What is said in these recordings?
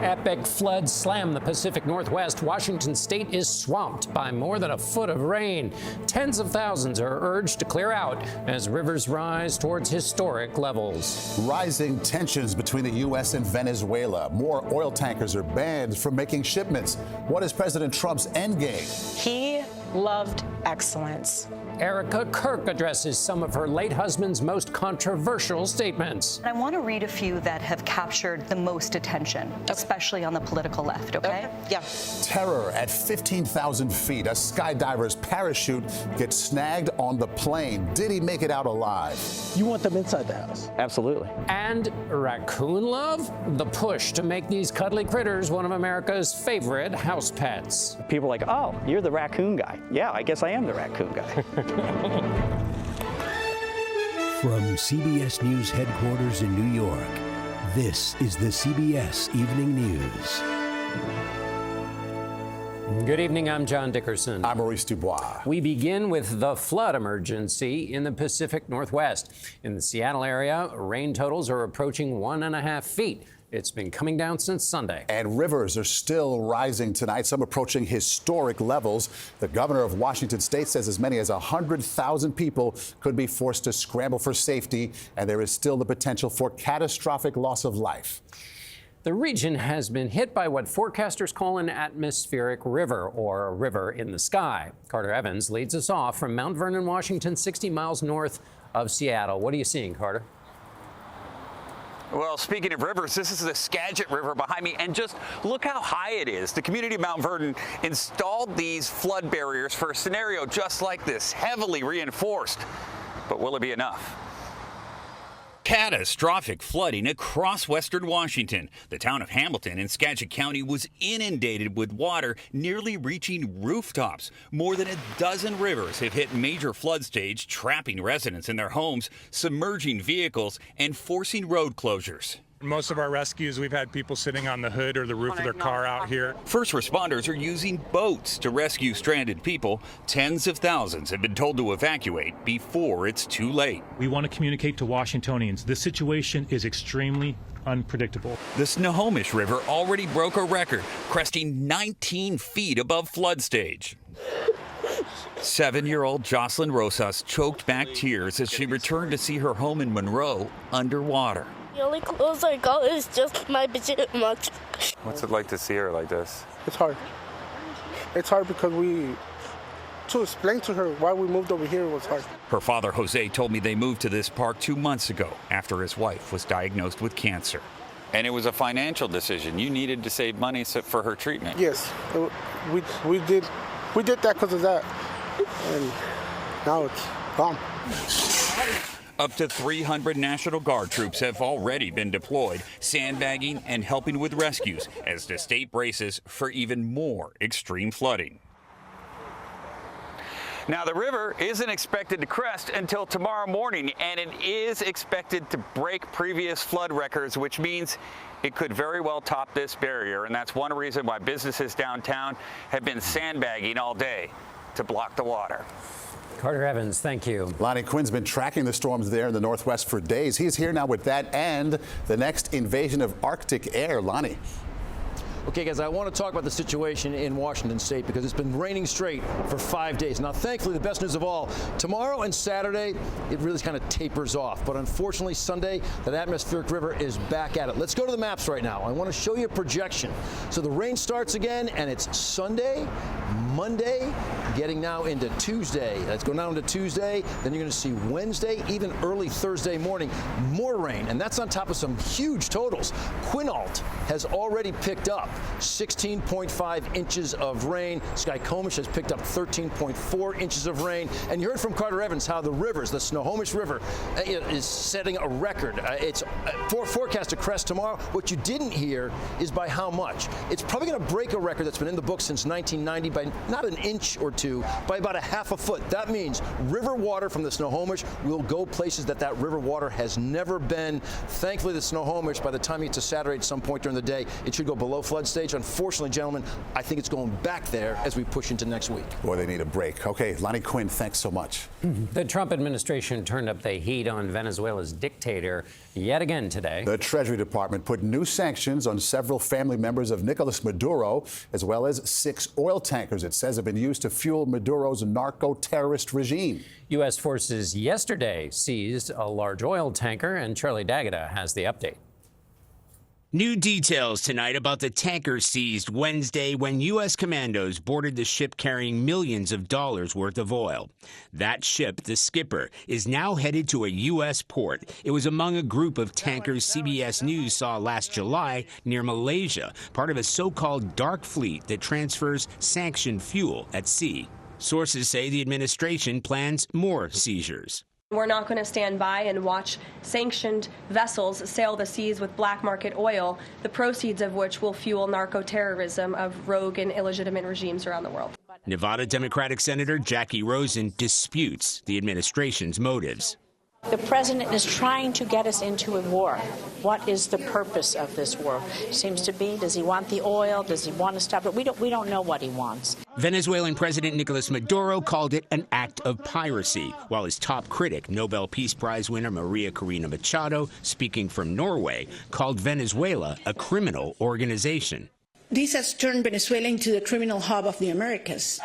Epic floods slam the Pacific Northwest. Washington state is swamped by more than a foot of rain. Tens of thousands are urged to clear out as rivers rise towards historic levels. Rising tensions between the U.S. and Venezuela. More oil tankers are banned from making shipments. What is President Trump's endgame? He loved excellence. Erica Kirk addresses some of her late husband's most controversial statements. I want to read a few that have captured the most attention, especially on the political left, okay? Yeah. Terror at 15,000 feet. A skydiver's parachute gets snagged on the plane. Did he make it out alive? You want them inside the house. Absolutely. And raccoon love? The push to make these cuddly critters one of America's favorite house pets. People are like, oh, you're the raccoon guy. Yeah, I guess I am the raccoon guy. From CBS News headquarters in New York, this is the CBS Evening News. Good evening, I'm John Dickerson. I'm Maurice Dubois. We begin with the flood emergency in the Pacific Northwest. In the Seattle area, rain totals are approaching 1.5 feet. It's been coming down since Sunday. And rivers are still rising tonight, some approaching historic levels. The governor of Washington state says as many as 100,000 people could be forced to scramble for safety, and there is still the potential for catastrophic loss of life. The region has been hit by what forecasters call an atmospheric river, or a river in the sky. Carter Evans leads us off from Mount Vernon, Washington, 60 miles north of Seattle. What are you seeing, Carter? Well, speaking of rivers, this is the Skagit River behind me, and just look how high it is. The community of Mount Vernon installed these flood barriers for a scenario just like this, heavily reinforced. But will it be enough? Catastrophic flooding across western Washington. The town of Hamilton in Skagit County was inundated with water, nearly reaching rooftops. More than a dozen rivers have hit major flood stage, trapping residents in their homes, submerging vehicles, and forcing road closures. Most of our rescues, we've had people sitting on the hood or the roof of their car out here. First responders are using boats to rescue stranded people. Tens of thousands have been told to evacuate before it's too late. We want to communicate to Washingtonians. This situation is extremely unpredictable. The Snohomish River already broke a record, cresting 19 feet above flood stage. 7-year-old Jocelyn Rosas choked back tears as she returned to see her home in Monroe underwater. The only clothes I got is just my pajamas. What's it like to see her like this? It's hard. It's hard because to explain to her why we moved over here was hard. Her father, Jose, told me they moved to this park 2 months ago after his wife was diagnosed with cancer. And it was a financial decision. You needed to save money for her treatment. Yes, we did that because of that, and now it's gone. Up to 300 National Guard troops have already been deployed, sandbagging and helping with rescues as the state braces for even more extreme flooding. Now, the river isn't expected to crest until tomorrow morning, and it is expected to break previous flood records, which means it could very well top this barrier. And that's one reason why businesses downtown have been sandbagging all day to block the water. Carter Evans, thank you. Lonnie Quinn's been tracking the storms there in the Northwest for days. He's here now with that and the next invasion of Arctic air. Lonnie. Okay, guys, I want to talk about the situation in Washington state because it's been raining straight for 5 days. Now, thankfully, the best news of all, tomorrow and Saturday, it really kind of tapers off. But unfortunately, Sunday, that atmospheric river is back at it. Let's go to the maps right now. I want to show you a projection. So the rain starts again, and it's Sunday, Monday, getting now into Tuesday. Let's go now into Tuesday. Then you're going to see Wednesday, even early Thursday morning, more rain. And that's on top of some huge totals. Quinault has already picked up 16.5 inches of rain. Skycomish has picked up 13.4 inches of rain. And you heard from Carter Evans how the rivers, the Snohomish River, is setting a record. It's forecast to crest tomorrow. What you didn't hear is by how much. It's probably going to break a record that's been in the book since 1990 by not an inch or two, by about a half a foot. That means river water from the Snohomish will go places that river water has never been. Thankfully, the Snohomish, by the time you get to Saturday at some point during the day, it should go below flood stage. Unfortunately, gentlemen, I think it's going back there as we push into next week. Boy, they need a break. Okay, Lonnie Quinn, thanks so much. The Trump administration turned up the heat on Venezuela's dictator yet again today. The Treasury Department put new sanctions on several family members of Nicolas Maduro, as well as 6 oil tankers it says have been used to fuel Maduro's narco-terrorist regime. U.S. forces yesterday seized a large oil tanker, and Charlie D'Agata has the update. New details tonight about the tanker seized Wednesday when U.S. commandos boarded the ship carrying millions of dollars worth of oil. That ship, the Skipper, is now headed to a U.S. port. It was among a group of tankers CBS News saw last July near Malaysia, part of a so-called dark fleet that transfers sanctioned fuel at sea. Sources say the administration plans more seizures. We're not going to stand by and watch sanctioned vessels sail the seas with black market oil, the proceeds of which will fuel narco-terrorism of rogue and illegitimate regimes around the world. Nevada Democratic Senator Jackie Rosen disputes the administration's motives. The president is trying to get us into a war. What is the purpose of this war? Seems to be, does he want the oil? Does he want to stop it? We don't know what he wants. Venezuelan President Nicolas Maduro called it an act of piracy, while his top critic, Nobel Peace Prize winner Maria Corina Machado, speaking from Norway, called Venezuela a criminal organization. This has turned Venezuela into the criminal hub of the Americas.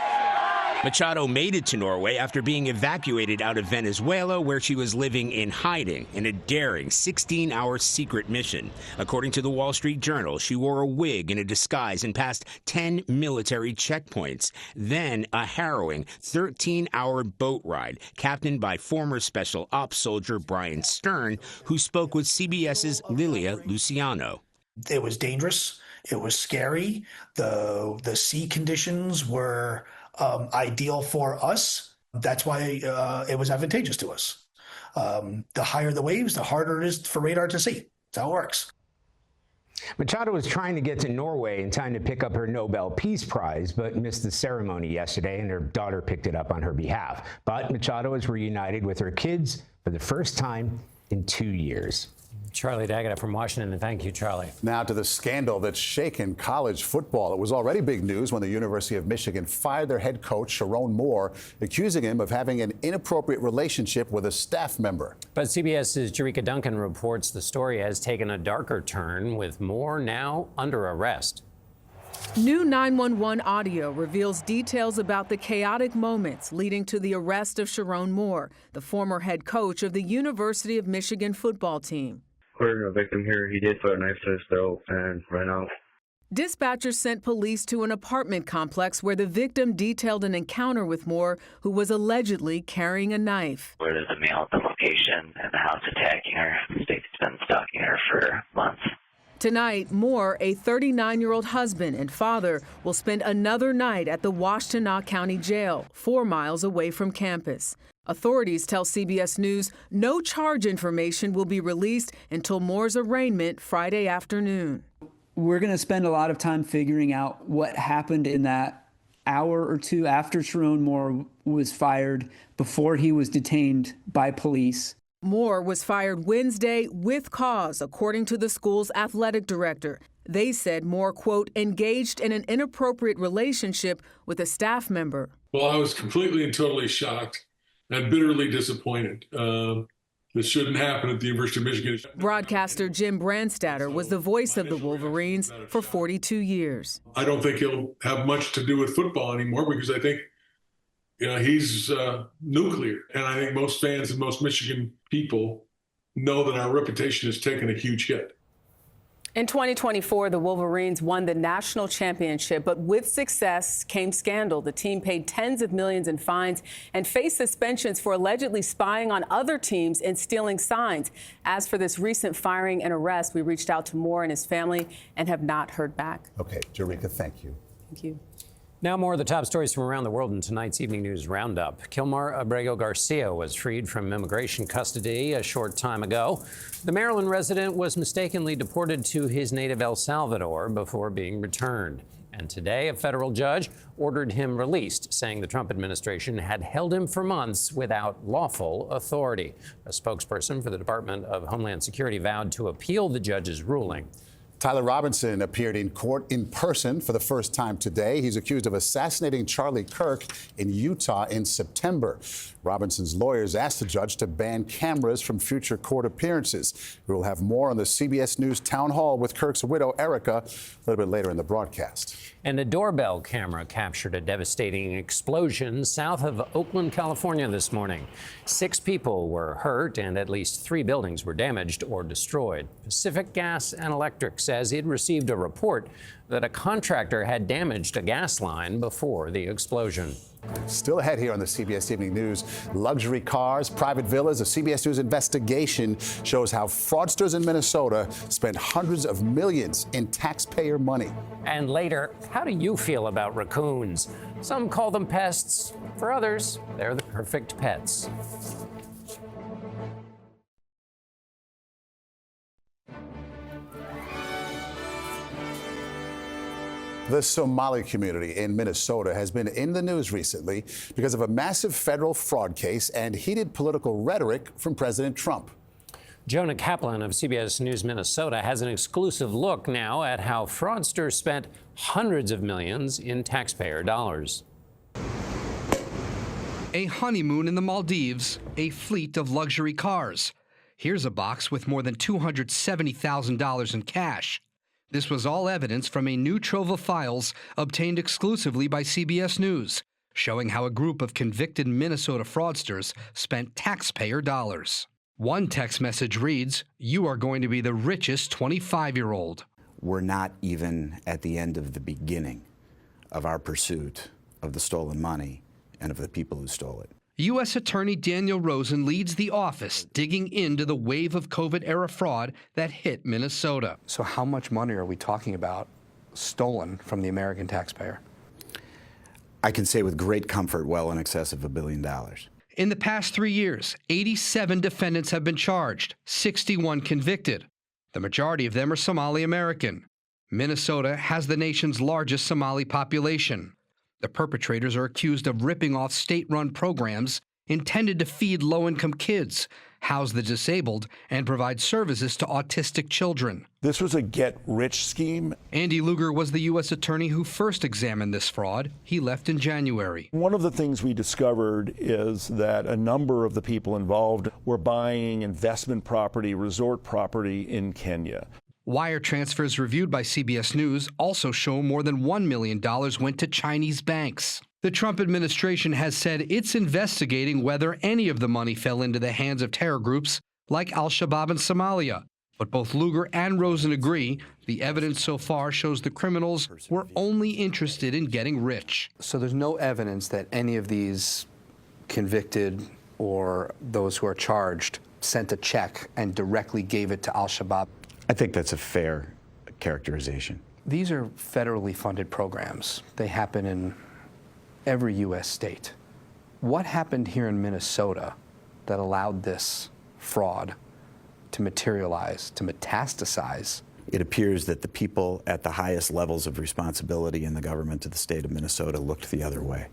Machado made it to Norway after being evacuated out of Venezuela, where she was living in hiding in a daring 16-hour secret mission. According to the Wall Street Journal, she wore a wig and a disguise and passed 10 military checkpoints. Then a harrowing 13-hour boat ride, captained by former Special Ops soldier Brian Stern, who spoke with CBS's Lilia Luciano. It was dangerous. It was scary. The sea conditions were ideal for us. That's why it was advantageous to us. The higher the waves, the harder it is for radar to see. That's how it works. Machado was trying to get to Norway in time to pick up her Nobel Peace Prize, but missed the ceremony yesterday, and her daughter picked it up on her behalf. But Machado is reunited with her kids for the first time in 2 years. Charlie D'Agata from Washington, and thank you, Charlie. Now to the scandal that's shaken college football. It was already big news when the University of Michigan fired their head coach, Sharon Moore, accusing him of having an inappropriate relationship with a staff member. But CBS's Jerika Duncan reports the story has taken a darker turn, with Moore now under arrest. New 911 audio reveals details about the chaotic moments leading to the arrest of Sharon Moore, the former head coach of the University of Michigan football team. We're a victim here. He did put a knife to his throat and ran out. Dispatchers sent police to an apartment complex where the victim detailed an encounter with Moore, who was allegedly carrying a knife. Where there's a male at the location and the house attacking her. State's been stalking her for months. Tonight, Moore, a 39-year-old husband and father, will spend another night at the Washtenaw County Jail, 4 miles away from campus. Authorities tell CBS News no charge information will be released until Moore's arraignment Friday afternoon. We're going to spend a lot of time figuring out what happened in that hour or two after Sharon Moore was fired, before he was detained by police. Moore was fired Wednesday with cause, according to the school's athletic director. They said Moore, quote, engaged in an inappropriate relationship with a staff member. Well, I was completely and totally shocked and bitterly disappointed. This shouldn't happen at the University of Michigan. Broadcaster Jim Brandstatter was the voice of the Wolverines for 42 years. I don't think he'll have much to do with football anymore, because I think he's nuclear. And I think most fans and most Michigan people know that our reputation has taken a huge hit. In 2024, the Wolverines won the national championship, but with success came scandal. The team paid tens of millions in fines and faced suspensions for allegedly spying on other teams and stealing signs. As for this recent firing and arrest, we reached out to Moore and his family and have not heard back. Okay, Jerika, thank you. Thank you. Now more of the top stories from around the world in tonight's Evening News Roundup. Kilmar Abrego Garcia was freed from immigration custody a short time ago. The Maryland resident was mistakenly deported to his native El Salvador before being returned. And today, a federal judge ordered him released, saying the Trump administration had held him for months without lawful authority. A spokesperson for the Department of Homeland Security vowed to appeal the judge's ruling. Tyler Robinson appeared in court in person for the first time today. He's accused of assassinating Charlie Kirk in Utah in September. Robinson's lawyers asked the judge to ban cameras from future court appearances. We will have more on the CBS News town hall with Kirk's widow, Erica, a little bit later in the broadcast. And a doorbell camera captured a devastating explosion south of Oakland, California this morning. 6 people were hurt and at least 3 buildings were damaged or destroyed. Pacific Gas and Electric says it received a report that a contractor had damaged a gas line before the explosion. Still ahead here on the CBS Evening News, luxury cars, private villas. A CBS News investigation shows how fraudsters in Minnesota spent hundreds of millions in taxpayer money. And later, how do you feel about raccoons? Some call them pests. For others, they're the perfect pets. The Somali community in Minnesota has been in the news recently because of a massive federal fraud case and heated political rhetoric from President Trump. Jonah Kaplan of CBS News Minnesota has an exclusive look now at how fraudsters spent hundreds of millions in taxpayer dollars. A honeymoon in the Maldives, a fleet of luxury cars. Here's a box with more than $270,000 in cash. This was all evidence from a new trove of files obtained exclusively by CBS News, showing how a group of convicted Minnesota fraudsters spent taxpayer dollars. One text message reads, "You are going to be the richest 25-year-old. We're not even at the end of the beginning of our pursuit of the stolen money and of the people who stole it." U.S. Attorney Daniel Rosen leads the office digging into the wave of COVID-era fraud that hit Minnesota. So how much money are we talking about stolen from the American taxpayer? I can say with great comfort well in excess of $1 billion. In the past 3 years, 87 defendants have been charged, 61 convicted. The majority of them are Somali American. Minnesota has the nation's largest Somali population. The perpetrators are accused of ripping off state-run programs intended to feed low-income kids, house the disabled, and provide services to autistic children. This was a get-rich scheme. Andy Luger was the U.S. attorney who first examined this fraud. He left in January. One of the things we discovered is that a number of the people involved were buying investment property, resort property in Kenya. Wire transfers reviewed by CBS News also show more than $1 million went to Chinese banks. The Trump administration has said it's investigating whether any of the money fell into the hands of terror groups like al-Shabaab in Somalia. But both Luger and Rosen agree the evidence so far shows the criminals were only interested in getting rich. So there's no evidence that any of these convicted or those who are charged sent a check and directly gave it to al-Shabaab? I think that's a fair characterization. These are federally funded programs. They happen in every U.S. state. What happened here in Minnesota that allowed this fraud to materialize, to metastasize? It appears that the people at the highest levels of responsibility in the government of the state of Minnesota looked the other way.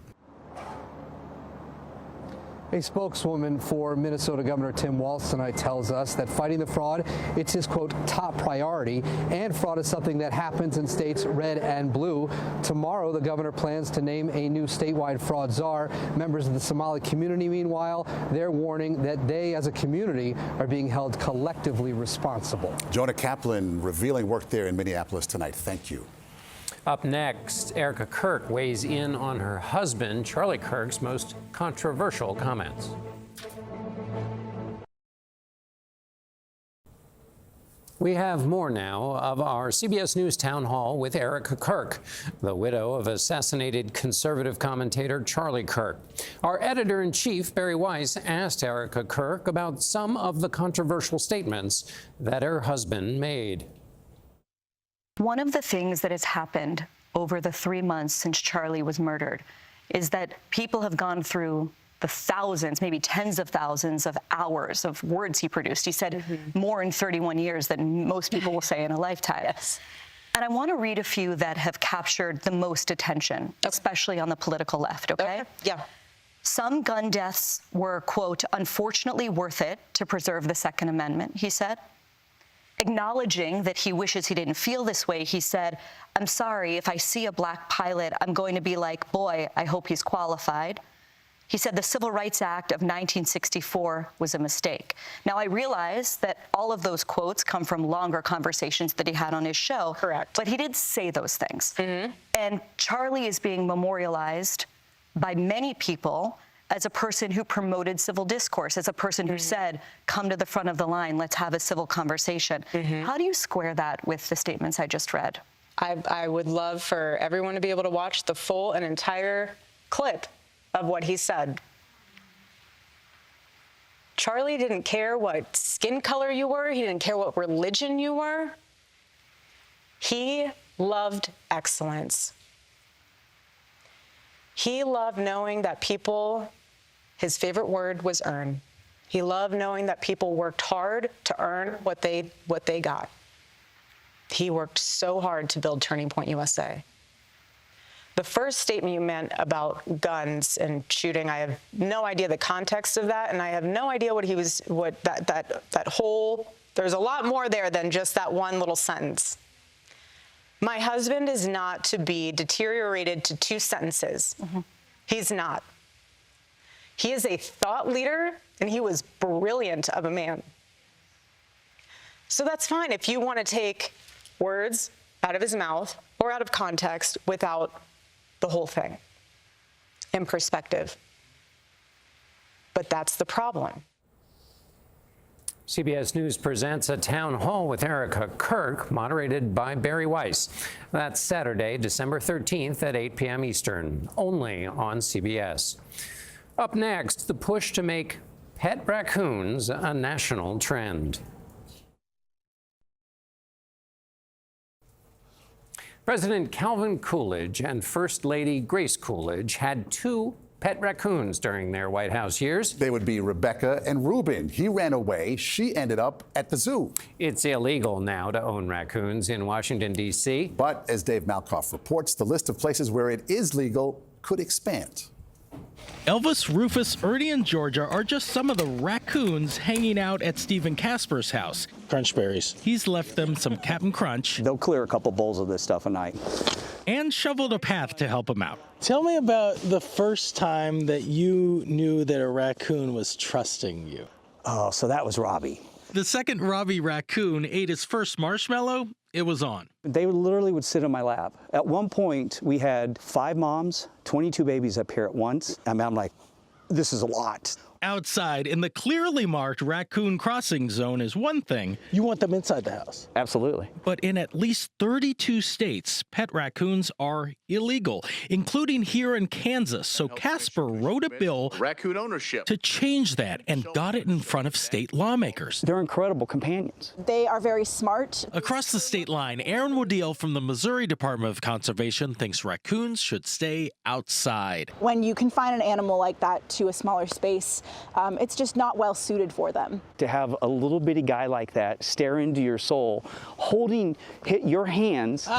A spokeswoman for Minnesota Governor Tim Walz tonight tells us that fighting the fraud, it's his, quote, top priority, and fraud is something that happens in states red and blue. Tomorrow, the governor plans to name a new statewide fraud czar. Members of the Somali community, meanwhile, they're warning that they, as a community, are being held collectively responsible. Jonah Kaplan revealing work there in Minneapolis tonight. Thank you. Up next, Erica Kirk weighs in on her husband, Charlie Kirk's most controversial comments. We have more now of our CBS News town hall with Erica Kirk, the widow of assassinated conservative commentator Charlie Kirk. Our editor-in-chief, Barry Weiss, asked Erica Kirk about some of the controversial statements that her husband made. One of the things that has happened over the 3 months since Charlie was murdered is that people have gone through the thousands, maybe tens of thousands of hours of words he produced. He said more in 31 years than most people will say in a lifetime. Yes. And I want to read a few that have captured the most attention, especially on the political left, okay? Yeah. Some gun deaths were, quote, unfortunately worth it to preserve the Second Amendment, he said. Acknowledging that he wishes he didn't feel this way, he said, "I'm sorry, if I see a black pilot, I'm going to be like, boy, I hope he's qualified." He said the Civil Rights Act of 1964 was a mistake. Now, I realize that all of those quotes come from longer conversations that he had on his show. Correct. But he did say those things. And Charlie is being memorialized by many people as a person who promoted civil discourse, as a person who said, come to the front of the line, let's have a civil conversation. How do you square that with the statements I just read? I would love for everyone to be able to watch the full and entire clip of what he said. Charlie didn't care what skin color you were. He didn't care what religion you were. He loved excellence. He loved knowing that people, his favorite word was earn. He loved knowing that people worked hard to earn what they got. He worked so hard to build Turning Point USA. The first statement you meant about guns and shooting, I have no idea the context of that, and I have no idea that whole, there's a lot more there than just that one little sentence. My husband is not to be deteriorated to 2 sentences. He's not. He is a thought leader, and he was brilliant of a man. So that's fine if you want to take words out of his mouth or out of context without the whole thing in perspective. But that's the problem. CBS News presents a town hall with Erica Kirk, moderated by Barry Weiss. That's Saturday, December 13th at 8 p.m. Eastern, only on CBS. Up next, the push to make pet raccoons a national trend. President Calvin Coolidge and First Lady Grace Coolidge had 2 pet raccoons during their White House years. They would be Rebecca and Reuben. He ran away. She ended up at the zoo. It's illegal now to own raccoons in Washington, D.C. But as Dave Malkoff reports, the list of places where it is legal could expand. Elvis, Rufus, Ernie, and Georgia are just some of the raccoons hanging out at Stephen Casper's house. Crunch berries. He's left them some Cap'n Crunch. They'll clear a couple bowls of this stuff a night. And shoveled a path to help him out. Tell me about the first time that you knew that a raccoon was trusting you. Oh, so that was Robbie. The second Robbie raccoon ate his first marshmallow, it was on. They literally would sit on my lap. At one point, we had 5 moms, 22 babies up here at once. I'm like, this is a lot. Outside, in the clearly marked raccoon crossing zone is one thing. You want them inside the house? Absolutely. But in at least 32 states, pet raccoons are illegal, including here in Kansas. So Casper wrote a bill raccoon ownership to change that and got it in front of state lawmakers. They're incredible companions. They are very smart. Across the state line, Aaron Woodeel from the Missouri Department of Conservation thinks raccoons should stay outside. When you confine an animal like that to a smaller space, it's just not well suited for them. To have a little bitty guy like that stare into your soul, holding your hands.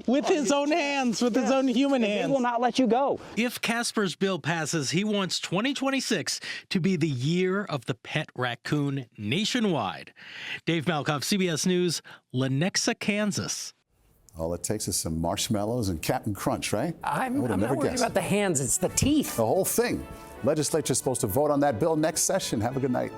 With his own hands, with his own human hands. He will not let you go. If Casper's bill passes, he wants 2026 to be the year of the pet raccoon nationwide. Dave Malkoff, CBS News, Lenexa, Kansas. All it takes is some marshmallows and Cap'n Crunch, right? I'm not worried about the hands, it's the teeth. The whole thing. Legislature's supposed to vote on that bill next session. Have a good night.